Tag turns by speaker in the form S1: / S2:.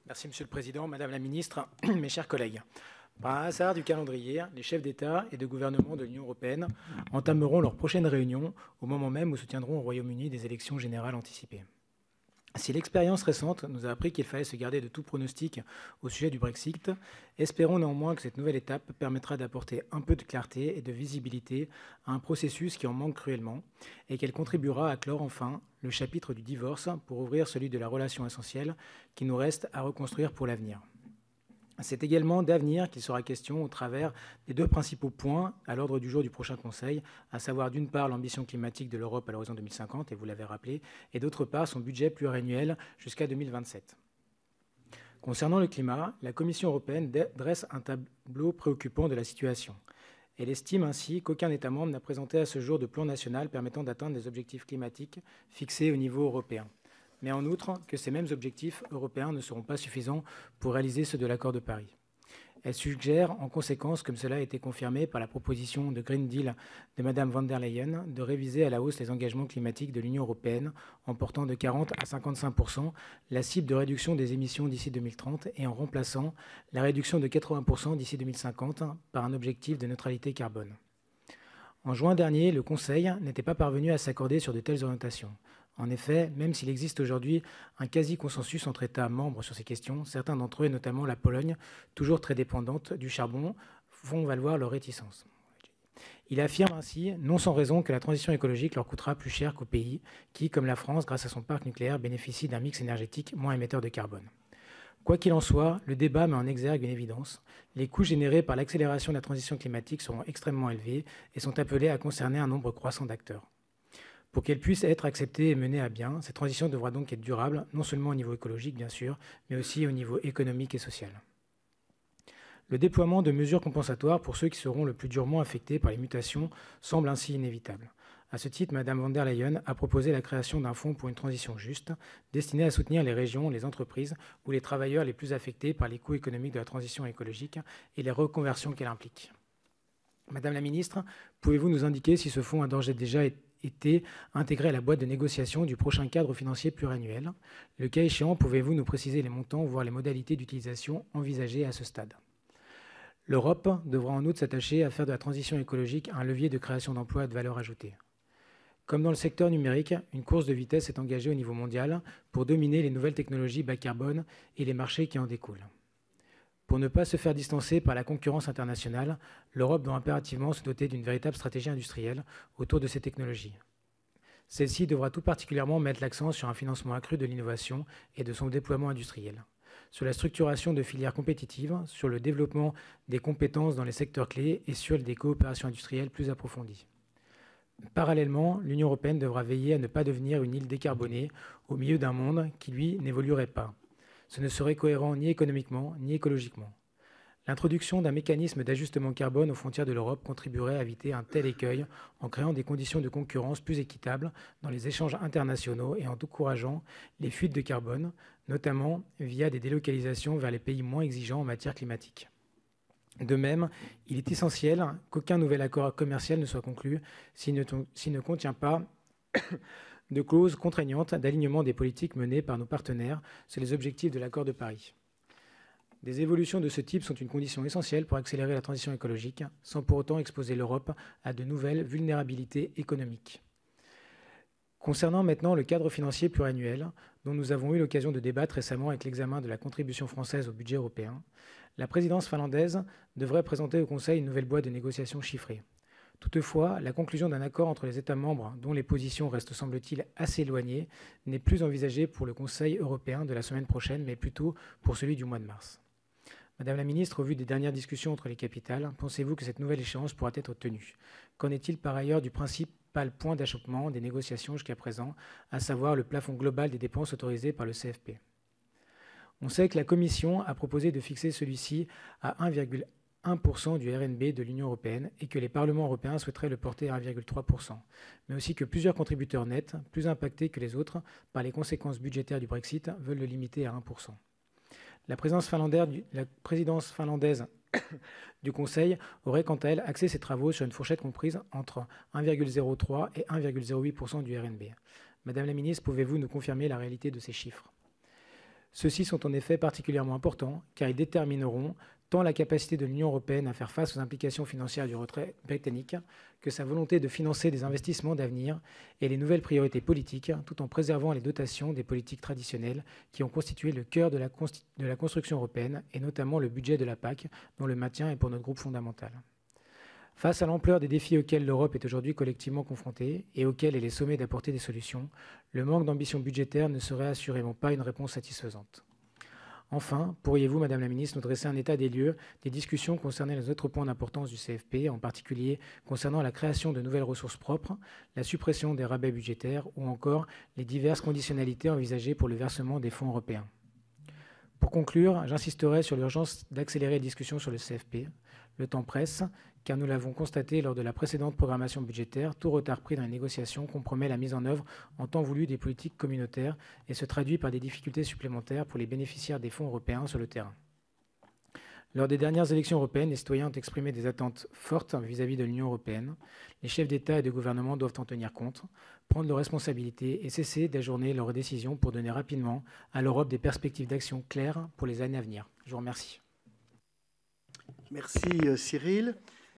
S1: Merci Monsieur le Président, Madame la Ministre, mes chers collègues. Par un hasard du calendrier, les chefs d'État et de gouvernement de l'Union européenne entameront leur prochaine réunion au moment même où se tiendront au Royaume-Uni des élections générales anticipées. Si l'expérience récente nous a appris qu'il fallait se garder de tout pronostic au sujet du Brexit, espérons néanmoins que cette nouvelle étape permettra d'apporter un peu de clarté et de visibilité à un processus qui en manque cruellement et qu'elle contribuera à clore enfin le chapitre du divorce pour ouvrir celui de la relation essentielle qui nous reste à reconstruire pour l'avenir. C'est également d'avenir qu'il sera question au travers des deux principaux points à l'ordre du jour du prochain Conseil, à savoir d'une part l'ambition climatique de l'Europe à l'horizon 2050, et vous l'avez rappelé, et d'autre part son budget pluriannuel jusqu'à 2027. Concernant le climat, la Commission européenne dresse un tableau préoccupant de la situation. Elle estime ainsi qu'aucun État membre n'a présenté à ce jour de plan national permettant d'atteindre les objectifs climatiques fixés au niveau européen. Mais en outre que ces mêmes objectifs européens ne seront pas suffisants pour réaliser ceux de l'accord de Paris. Elle suggère en conséquence, comme cela a été confirmé par la proposition de Green Deal de Mme von der Leyen, de réviser à la hausse les engagements climatiques de l'Union européenne en portant de 40 à 55% la cible de réduction des émissions d'ici 2030 et en remplaçant la réduction de 80% d'ici 2050 par un objectif de neutralité carbone. En juin dernier, le Conseil n'était pas parvenu à s'accorder sur de telles orientations. En effet, même s'il existe aujourd'hui un quasi-consensus entre États membres sur ces questions, certains d'entre eux, et notamment la Pologne, toujours très dépendante du charbon, font valoir leur réticence. Il affirme ainsi, non sans raison, que la transition écologique leur coûtera plus cher qu'aux pays qui, comme la France, grâce à son parc nucléaire, bénéficient d'un mix énergétique moins émetteur de carbone. Quoi qu'il en soit, le débat met en exergue une évidence. Les coûts générés par l'accélération de la transition climatique seront extrêmement élevés et sont appelés à concerner un nombre croissant d'acteurs. Pour qu'elle puisse être acceptée et menée à bien, cette transition devra donc être durable, non seulement au niveau écologique, bien sûr, mais aussi au niveau économique et social. Le déploiement de mesures compensatoires pour ceux qui seront le plus durement affectés par les mutations semble ainsi inévitable. À ce titre, Mme von der Leyen a proposé la création d'un fonds pour une transition juste, destiné à soutenir les régions, les entreprises ou les travailleurs les plus affectés par les coûts économiques de la transition écologique et les reconversions qu'elle implique. Madame la Ministre, pouvez-vous nous indiquer si ce fonds a d'ores et déjà été intégré à la boîte de négociation du prochain cadre financier pluriannuel? Le cas échéant, pouvez-vous nous préciser les montants, voire les modalités d'utilisation envisagées à ce stade? L'Europe devra en outre s'attacher à faire de la transition écologique un levier de création d'emplois et de valeur ajoutée. Comme dans le secteur numérique, une course de vitesse est engagée au niveau mondial pour dominer les nouvelles technologies bas carbone et les marchés qui en découlent. Pour ne pas se faire distancer par la concurrence internationale, l'Europe doit impérativement se doter d'une véritable stratégie industrielle autour de ces technologies. Celle-ci devra tout particulièrement mettre l'accent sur un financement accru de l'innovation et de son déploiement industriel, sur la structuration de filières compétitives, sur le développement des compétences dans les secteurs clés et sur des coopérations industrielles plus approfondies. Parallèlement, l'Union européenne devra veiller à ne pas devenir une île décarbonée au milieu d'un monde qui, lui, n'évoluerait pas. Ce ne serait cohérent ni économiquement ni écologiquement. L'introduction d'un mécanisme d'ajustement carbone aux frontières de l'Europe contribuerait à éviter un tel écueil en créant des conditions de concurrence plus équitables dans les échanges internationaux et en encourageant les fuites de carbone, notamment via des délocalisations vers les pays moins exigeants en matière climatique. De même, il est essentiel qu'aucun nouvel accord commercial ne soit conclu s'il ne contient pas de clauses contraignantes d'alignement des politiques menées par nos partenaires sur les objectifs de l'accord de Paris. Des évolutions de ce type sont une condition essentielle pour accélérer la transition écologique, sans pour autant exposer l'Europe à de nouvelles vulnérabilités économiques. Concernant maintenant le cadre financier pluriannuel, dont nous avons eu l'occasion de débattre récemment avec l'examen de la contribution française au budget européen, la présidence finlandaise devrait présenter au Conseil une nouvelle boîte de négociations chiffrée. Toutefois, la conclusion d'un accord entre les États membres, dont les positions restent semble-t-il assez éloignées, n'est plus envisagée pour le Conseil européen de la semaine prochaine, mais plutôt pour celui du mois de mars. Madame la Ministre, au vu des dernières discussions entre les capitales, pensez-vous que cette nouvelle échéance pourra être tenue? Qu'en est-il par ailleurs du principal point d'achoppement des négociations jusqu'à présent, à savoir le plafond global des dépenses autorisées par le CFP? On sait que la Commission a proposé de fixer celui-ci à 1,1% du RNB de l'Union européenne et que les parlements européens souhaiteraient le porter à 1,3%, mais aussi que plusieurs contributeurs nets, plus impactés que les autres par les conséquences budgétaires du Brexit, veulent le limiter à 1%. La présidence finlandaise du Conseil aurait quant à elle axé ses travaux sur une fourchette comprise entre 1,03 et 1,08% du RNB. Madame la Ministre, pouvez-vous nous confirmer la réalité de ces chiffres? Ceux-ci sont en effet particulièrement importants car ils détermineront tant la capacité de l'Union européenne à faire face aux implications financières du retrait britannique que sa volonté de financer des investissements d'avenir et les nouvelles priorités politiques, tout en préservant les dotations des politiques traditionnelles qui ont constitué le cœur de la construction européenne, et notamment le budget de la PAC, dont le maintien est pour notre groupe fondamental. Face à l'ampleur des défis auxquels l'Europe est aujourd'hui collectivement confrontée et auxquels elle est sommée d'apporter des solutions, le manque d'ambition budgétaire ne serait assurément pas une réponse satisfaisante. Enfin, pourriez-vous, Madame la Ministre, nous dresser un état des lieux des discussions concernant les autres points d'importance du CFP, en particulier concernant la création de nouvelles ressources propres, la suppression des rabais budgétaires ou encore les diverses conditionnalités envisagées pour le versement des fonds européens? Pour conclure, j'insisterai sur l'urgence d'accélérer les discussions sur le CFP. Le temps presse, car nous l'avons constaté lors de la précédente programmation budgétaire, tout retard pris dans les négociations compromet la mise en œuvre en temps voulu des politiques communautaires et se traduit par des difficultés supplémentaires pour les bénéficiaires des fonds européens sur le terrain. Lors des dernières élections européennes, les citoyens ont exprimé des attentes fortes vis-à-vis de l'Union européenne. Les chefs d'État et de gouvernement doivent en tenir compte, prendre leurs responsabilités et cesser d'ajourner leurs décisions pour donner rapidement à l'Europe des perspectives d'action claires pour les années à venir. Je vous remercie.
S2: Merci Cyril.